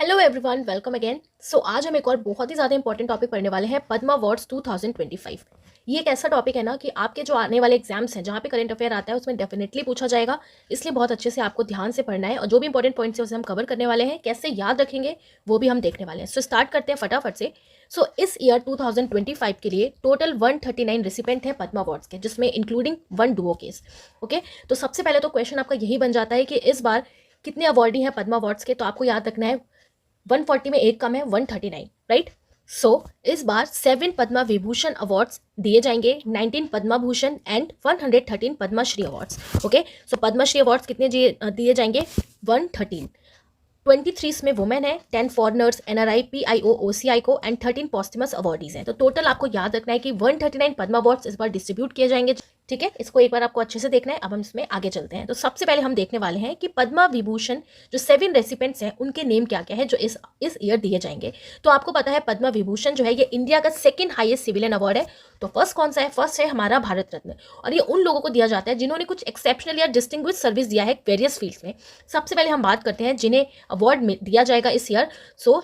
Hello everyone, welcome again. आज हम एक और बहुत ही ज़्यादा इंपॉर्टेंट टॉपिक पढ़ने वाले हैं, पद्मा अवार्ड्स 2025। ये एक ऐसा टॉपिक है ना कि आपके जो आने वाले एग्जाम्स हैं जहाँ पे करंट अफेयर आता है उसमें डेफिनेटली पूछा जाएगा, इसलिए बहुत अच्छे से आपको ध्यान से पढ़ना है और जो भी इंपॉर्टेंट पॉइंट्स है उसे हम कवर करने वाले हैं, कैसे याद रखेंगे वो भी हम देखने वाले हैं। स्टार्ट करते हैं फटाफट से। इस ईयर 2025 के लिए टोटल 139 रिसिपेंट हैं पद्मा अवार्ड्स के, जिसमें इंक्लूडिंग 1 डुओ केस। ओके, तो सबसे पहले तो क्वेश्चन आपका यही बन जाता है कि इस बार कितने अवार्डी हैं पद्मा अवार्ड्स के। तो आपको याद रखना है 140 में एक कम है, 139, राइट। इस बार 7 पद्मा विभूषण अवार्ड्स दिए जाएंगे, 19 Padma Bhushan and 113 Padma Shri awards. Okay, Padma Shri awards कितने दिए जाएंगे? 113। 23 इसमें वुमेन है, 10 फॉरनर्स, एनआरआई, पीआईओ, ओसीआई को एंड 13 पॉस्टमस अवार्डीज हैं। तो टोटल आपको याद रखना है कि 139 पद्मा अवार्ड्स इस बार डिस्ट्रीब्यूट किए जाएंगे। ठीक है, इसको एक बार आपको अच्छे से देखना है। अब हम इसमें आगे चलते हैं। तो सबसे पहले हम देखने वाले हैं कि पद्मा विभूषण जो 7 रेसिपेंट्स हैं उनके नेम क्या क्या है जो इस ईयर दिए जाएंगे। तो आपको पता है पद्मा विभूषण जो है ये इंडिया का सेकंड हाईएस्ट सिविलियन अवार्ड है। तो फर्स्ट कौन सा है? फर्स्ट है हमारा भारत रत्न, और ये उन लोगों को दिया जाता है जिन्होंने कुछ एक्सेप्शनल या डिस्टिंग्विश सर्विस दिया है वेरियस फील्ड्स में। सबसे पहले हम बात करते हैं जिन्हें अवार्ड दिया जाएगा इस ईयर।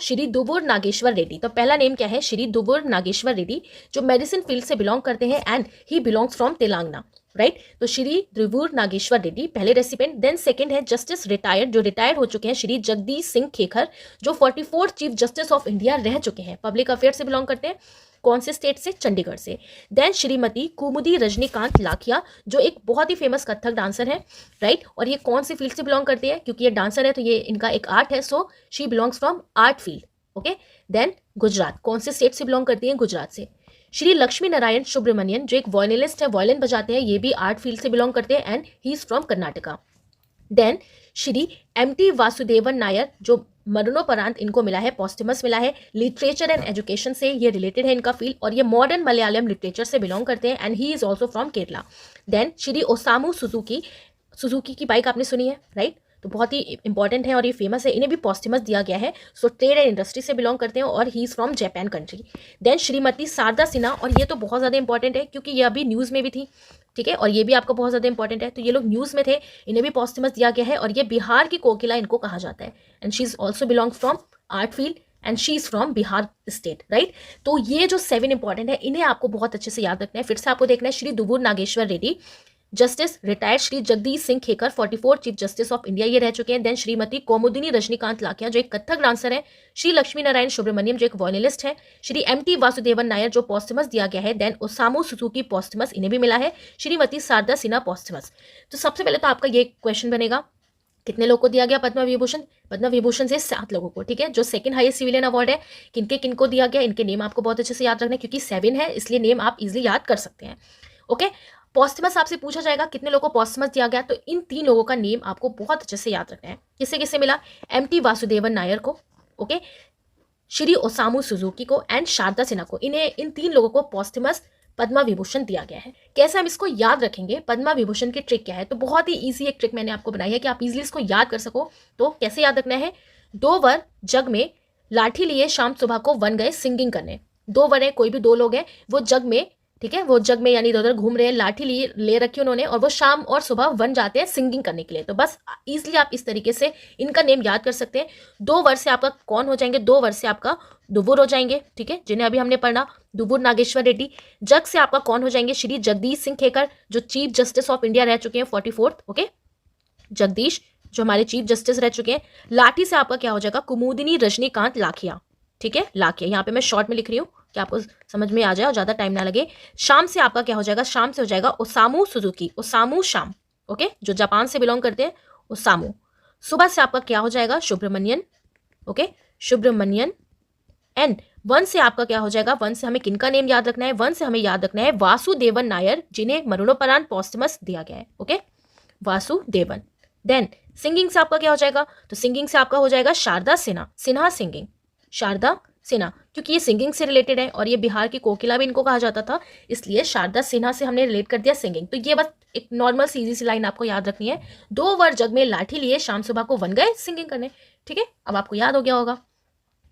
श्री दुव्वूर नागेश्वर रेड्डी। तो पहला नेम क्या है? श्री दुव्वूर नागेश्वर रेड्डी, जो मेडिसिन फील्ड से बिलोंग करते हैं and he belongs from Telangana, right. तो श्री द्रिवूर नागेश्वर रेड्डी पहले रेसिपेंट। देन सेकंड है जस्टिस रिटायर्ड, जो रिटायर्ड हो चुके हैं, श्री जगदीश सिंह खेखर, जो 44th chief justice of India रह चुके हैं, पब्लिक अफेयर से बिलोंग करते हैं। कौन से स्टेट से? चंडीगढ़ से। देन श्रीमती कुमुदी रजनीकांत लाखिया, जो एक बहुत ही फेमस कथक डांसर है, राइट। और ये कौन सी फील्ड से बिलोंग करती है? क्योंकि ये डांसर है तो ये इनका एक आर्ट है, so she belongs from art field. Okay. Then Gujarat. कौन से स्टेट से बिलोंग करती है? गुजरात से। श्री लक्ष्मी नारायण सुब्रमण्यन, जो एक वॉयलिनिस्ट है, वॉयलिन बजाते हैं, ये भी आर्ट फील्ड से बिलोंग करते हैं and he is from Karnataka. Then Shri MT Vasudevan Nair, जो मरणोपरांत इनको मिला है, पॉस्टमस मिला है, लिटरेचर एंड एजुकेशन से ये रिलेटेड है इनका फील्ड, और ये मॉडर्न मलयालम लिटरेचर से बिलोंग करते हैं and he is also from Kerala. Then Shri Osamu Suzuki, Suzuki की बाइक आपने सुनी है, राइट। तो बहुत ही इंपॉर्टेंट है और ये फेमस है, इन्हें भी पॉस्टमस दिया गया है। ट्रेड एंड इंडस्ट्री से बिलोंग करते हैं और he is from Japan country. Then Shrimati Sharda Sinha, और ये तो बहुत ज़्यादा इंपॉर्टेंट है क्योंकि ये अभी न्यूज़ में भी थी, ठीक है, और ये भी आपको बहुत ज़्यादा इंपॉर्टेंट है। तो ये लोग न्यूज़ में थे, इन्हें भी पॉस्टमस दिया गया है, और ये बिहार की कोकिला इनको कहा जाता है and she is also belong from art field and she is from Bihar state, right. तो ये जो 7 इंपॉर्टेंट है इन्हें आपको बहुत अच्छे से याद रखना है। फिर से आपको देखना है, Shri Duvvur Nageshwar Reddy, justice retired Shri Jagdish Singh Khehar, 44 chief justice of India ये रह चुके हैं। देन श्रीमती कौमुदिनी रजनीकांत लाखिया, जो एक कथक डांसर है। श्री लक्ष्मी नारायण सुब्रमण्यम, जो एक वॉयलिनिस्ट है। श्री एमटी वासुदेवन नायर, जो पॉस्टमस दिया गया है। देन ओसामू सुजुकी पॉस्टमस, इन्हें भी मिला है। श्रीमती शारदा सिन्हा पॉस्टमस। तो सबसे पहले तो आपका ये क्वेश्चन बनेगा, कितने लोगों को दिया गया पद्मा विभूषण? पद्मा विभूषण से 7 लोगों को, ठीक है। जो सेकंड हाईएस्ट सिविलियन अवार्ड है, किनको दिया गया, इनके नेम आपको बहुत अच्छे से याद रखना है क्योंकि 7 है, इसलिए नेम आप इजिली याद कर सकते हैं। ओके, पॉस्टमस आपसे पूछा जाएगा कितने लोगों को पॉस्टमस दिया गया, तो इन 3 लोगों का नेम आपको बहुत अच्छे से याद रखना है। किसे किसे मिला? एमटी वासुदेवन नायर को, ओके, श्री ओसामू सुजुकी को एंड शारदा सिन्हा को। इन 3 लोगों को पॉस्टमस पद्मा विभूषण दिया गया है। कैसे हम इसको याद रखेंगे? पद्मा विभूषण की ट्रिक क्या है? तो बहुत ही ईजी एक ट्रिक मैंने आपको बनाई है कि आप इजीली इसको याद कर सको। तो कैसे याद रखना है? 2 वर जग में लाठी लिए शाम सुबह को वन गए सिंगिंग करने। 2 वर है, कोई भी 2 लोग हैं, वो जग में, ठीक है, वो जग में यानी इधर उधर घूम रहे हैं, लाठी ले रखी उन्होंने, और वो शाम और सुबह वन जाते हैं सिंगिंग करने के लिए। तो बस इजीली आप इस तरीके से इनका नेम याद कर सकते हैं। 2 वर्ष से आपका कौन हो जाएंगे? 2 वर्ष से आपका दुव्वूर हो जाएंगे, ठीक है, जिन्हें अभी हमने पढ़ा, दुव्वूर नागेश्वर रेड्डी। जग से आपका कौन हो जाएंगे? श्री जगदीश सिंह खेकर, जो चीफ जस्टिस ऑफ इंडिया रह चुके हैं, 44th, ओके, जगदीश, जो हमारे चीफ जस्टिस रह चुके हैं। लाठी से आपका क्या हो जाएगा? कुमुदिनी रजनीकांत लाखिया, ठीक है, लाखिया, यहाँ पे मैं शॉर्ट में लिख रही हूँ कि आपको समझ में आ जाए और ज़्यादा टाइम ना लगे। शाम से आपका क्या हो जाएगा? शाम से हो जाएगा ओसामू सुजुकी, ओसामू शाम, ओके, जो जापान से बिलोंग करते हैं, ओसामू। सुबह से आपका क्या हो जाएगा? Subramanian, okay, Subramanian. And one से आपका क्या हो जाएगा? वन से हमें किनका नेम याद रखना है? वन से हमें याद रखना है वासुदेवन नायर, जिन्हें मरणोपरांत पॉस्टमस दिया गया है, ओके, वासुदेवन। देन सिंगिंग से आपका क्या हो जाएगा? तो सिंगिंग से आपका हो जाएगा शारदा सिन्हा, सिन्हा सिंगिंग, शारदा सिन्हा, क्योंकि ये सिंगिंग से रिलेटेड है और ये बिहार की कोकिला भी इनको कहा जाता था, इसलिए शारदा सिन्हा से हमने रिलेट कर दिया सिंगिंग। तो ये बस एक नॉर्मल सीधी सी लाइन आपको याद रखनी है। 2 वर जग में लाठी लिए शाम सुबह को वन गए सिंगिंग करने, ठीक है, अब आपको याद हो गया होगा।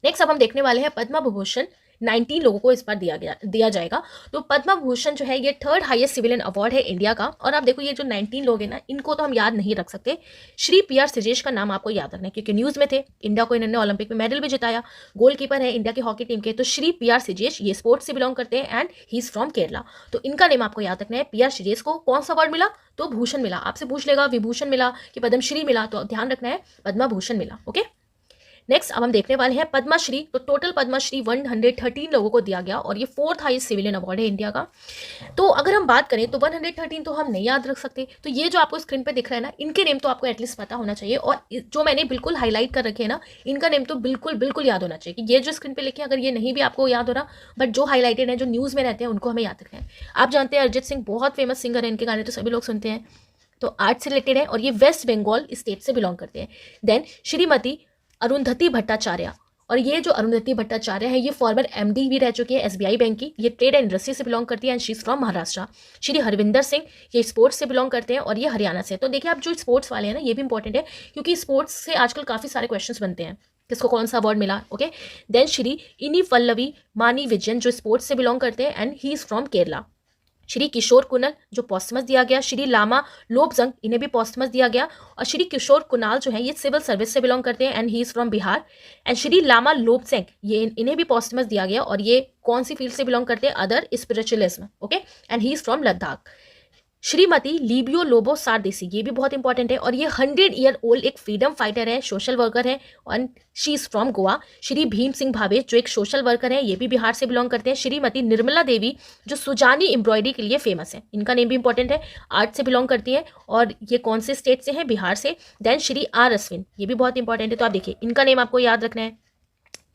नेक्स्ट अब हम देखने वाले हैं पद्मा विभूषण 19 लोगों को इस बार दिया जाएगा। तो पद्म भूषण जो है ये थर्ड हाईएस्ट सिविलियन अवार्ड है इंडिया का। और आप देखो ये जो 19 लोग हैं ना, इनको तो हम याद नहीं रख सकते। श्री पी आर सिजेश का नाम आपको याद रखना है क्योंकि न्यूज़ में थे, इंडिया को इन्होंने ओलंपिक में मेडल भी जिताया, गोलकीपर है इंडिया की हॉकी टीम के। तो श्री पी आर सिजेश ये स्पोर्ट्स से बिलोंग करते हैं and he is from Kerala. तो इनका नेम आपको याद रखना है। पी आर सिजेश को कौन सा अवार्ड मिला? तो भूषण मिला। आपसे पूछ लेगा विभूषण मिला कि पद्मश्री मिला, तो ध्यान रखना है पद्मा भूषण मिला। ओके, नेक्स्ट अब हम देखने वाले हैं पद्मश्री। तो टोटल पद्मश्री 113 लोगों को दिया गया और ये फोर्थ हाईएस्ट सिविलियन अवार्ड है इंडिया का। तो अगर हम बात करें तो 113 तो हम नहीं याद रख सकते, तो ये जो आपको स्क्रीन पे दिख रहा है ना, इनके नेम तो आपको एटलीस्ट पता होना चाहिए। और जो मैंने बिल्कुल हाईलाइट कर रखे हैं ना, इनका नेम तो बिल्कुल बिल्कुल याद होना चाहिए कि ये जो स्क्रीन पे लिखे अगर ये नहीं भी आपको याद हो रहा, बट जो हाईलाइटेड है, जो न्यूज़ में रहते हैं, उनको हमें याद रखना है। आप जानते हैं अरिजीत सिंह बहुत फेमस सिंगर है, इनके गाने तो सभी लोग सुनते हैं। तो आर्ट से रिलेटेड है और ये वेस्ट बंगाल स्टेट से बिलोंग करते हैं। देन श्रीमती अरुंधति भट्टाचार्य, और ये जो अरुंधति भट्टाचार्य है ये फॉर्मर एमडी भी रह चुकी है एसबीआई बैंक की। ये ट्रेड एंड इंडस्ट्री से बिलोंग करती है and she is from Maharashtra. Shri Harvinder Singh ये स्पोर्ट्स से बिलोंग करते हैं और ये हरियाणा से। तो देखिए आप जो स्पोर्ट्स वाले हैं ना, ये भी इंपॉर्टेंट है क्योंकि स्पोर्ट्स से आजकल काफ़ी सारे क्वेश्चन बनते हैं, किसको कौन सा अवार्ड मिला। ओके, देन श्री इनी पल्लवी मानी विजयन जो स्पोर्ट्स से बिलोंग करते हैं and he is from Kerala. Shri Kishore Kunal जो पॉस्टमस दिया गया। श्री लामा लोबजंग इन्हें भी पॉस्टमस दिया गया। और श्री किशोर कुणाल जो है ये सिविल सर्विस से बिलोंग करते हैं and he is from Bihar. And Shri Lama Lobzang ये इन्हें भी पॉस्टमस दिया गया और ये कौन सी फील्ड से बिलोंग करते हैं? Other spiritualism. Okay, and he is from Ladakh. Shrimati Libia Lobo Sardesai ये भी बहुत इंपॉर्टेंट है और ये 100 ईयर ओल्ड एक फ्रीडम फाइटर है, सोशल वर्कर है और she is from Goa. Shri Bhim Singh Bhave जो एक सोशल वर्कर है, ये भी बिहार से बिलोंग करते हैं। श्रीमती निर्मला देवी जो सुजानी एम्ब्रॉयडरी के लिए फेमस है, इनका नेम भी इंपॉर्टेंट है, आर्ट से बिलोंग करती है और ये कौन से स्टेट से हैं? बिहार से। देन श्री आर अश्विन ये भी बहुत इंपॉर्टेंट है, तो आप देखिए इनका नेम आपको याद रखना है।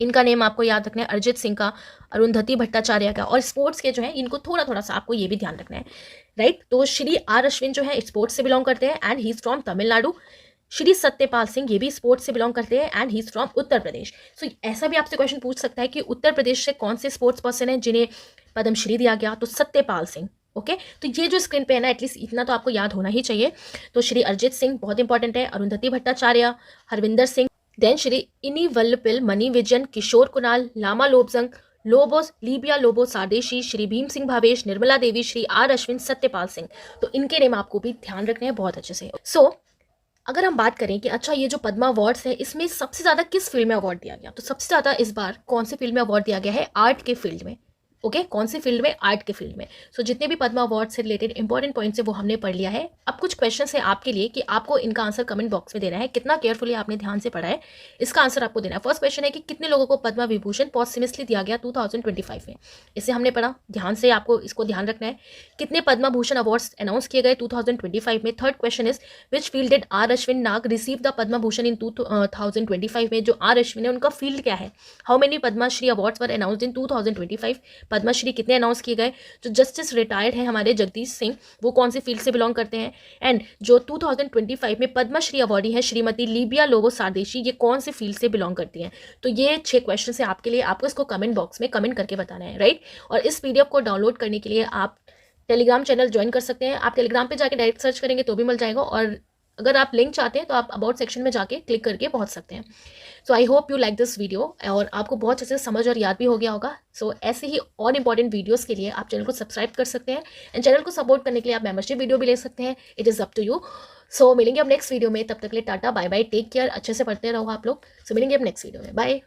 इनका नेम आपको याद रखना है अरिजीत सिंह का, अरुंधति भट्टाचार्य का। और स्पोर्ट्स के जो है इनको थोड़ा थोड़ा सा आपको ये भी ध्यान रखना है, राइट। तो श्री आर अश्विन जो है स्पोर्ट्स से बिलोंग करते हैं and he is from Tamil Nadu. Shri Satyapal Singh ये भी स्पोर्ट्स से बिलोंग करते हैं and he is from Uttar Pradesh. सो ऐसा भी आपसे क्वेश्चन पूछ सकता है कि उत्तर प्रदेश से कौन से स्पोर्ट्स पर्सन है जिन्हें पद्मश्री दिया गया? तो सत्यपाल सिंह। ओके, तो ये जो स्क्रीन पे है ना, एटलीस्ट इतना तो आपको याद होना ही चाहिए। तो श्री अरिजीत सिंह बहुत इंपॉर्टेंट है, अरुंधति भट्टाचार्य, हरविंदर सिंह, देन श्री इनी वल्लपिल मनी विजन, किशोर कुणाल, लामा लोबजंग, लोबोस लिबिया लोबो सारदेशी, श्री भीम सिंह भावेश, निर्मला देवी, श्री आर अश्विन, सत्यपाल सिंह। तो इनके नेम आपको भी ध्यान रखने हैं बहुत अच्छे से। सो अगर हम बात करें कि अच्छा ये जो पद्मा अवार्ड्स है इसमें सबसे ज़्यादा किस फील्ड में अवार्ड दिया गया, तो सबसे ज़्यादा इस बार कौन से फील्ड में अवार्ड दिया गया है? आर्ट के फील्ड में। ओके, कौन सी फील्ड में? आर्ट के फील्ड में। सो जितने भी पद्मा अवार्ड से रिलेटेड इंपॉर्टेंट पॉइंट्स है वो हमने पढ़ लिया है। अब कुछ क्वेश्चन है आपके लिए कि आपको इनका आंसर कमेंट बॉक्स में देना है, कितना केयरफुली आपने ध्यान से पढ़ा है इसका आंसर आपको देना है। फर्स्ट क्वेश्चन है कि कितने लोगों को पद्मा विभूषण पॉस्टमसली दिया गया 2025 में? इसे हमने पढ़ा, ध्यान से आपको इसको ध्यान रखना है। कितने पद्मा भूषण अवार्ड्स अनाउंस किए गए 2025 में? Third question is which field did R Ashwin Nag receive the Padma Bhushan in 2025 में? जो आर अश्विन है उनका फील्ड क्या है? How many Padma Shri awards were announced in 2025? Padma Shri कितने अनाउंस किए गए? जो जस्टिस रिटायर्ड है हमारे जगदीश सिंह, वो कौन सी फील्ड से बिलोंग करते हैं? एंड जो 2025 में पद्मश्री अवार्डी है श्रीमती लिबिया लोबो सारदेशी, ये कौन सी फील्ड से बिलोंग करती हैं? तो ये 6 क्वेश्चन है आपके लिए, आपको इसको कमेंट बॉक्स में कमेंट करके बताना है, राइट। और इस पीडीएफ को डाउनलोड करने के लिए आप टेलीग्राम चैनल ज्वाइन कर सकते हैं। आप टेलीग्राम पे जाके डायरेक्ट सर्च करेंगे तो भी मिल जाएगा, और अगर आप लिंक चाहते हैं तो आप अबाउट सेक्शन में जाके क्लिक करके पहुंच सकते हैं। So I hope you like this video और आपको बहुत अच्छे से समझ और याद भी हो गया होगा। सो ऐसे ही और इंपॉर्टेंट वीडियोस के लिए आप चैनल को सब्सक्राइब कर सकते हैं एंड चैनल को सपोर्ट करने के लिए आप मेंबरशिप वीडियो भी ले सकते हैं। It is up to you. So मिलेंगे अब नेक्स्ट वीडियो में, तब तक के लिए tata bye bye, take care, अच्छे से पढ़ते रहो आप लोग। सो मिलेंगे अब नेक्स्ट वीडियो में, बाय।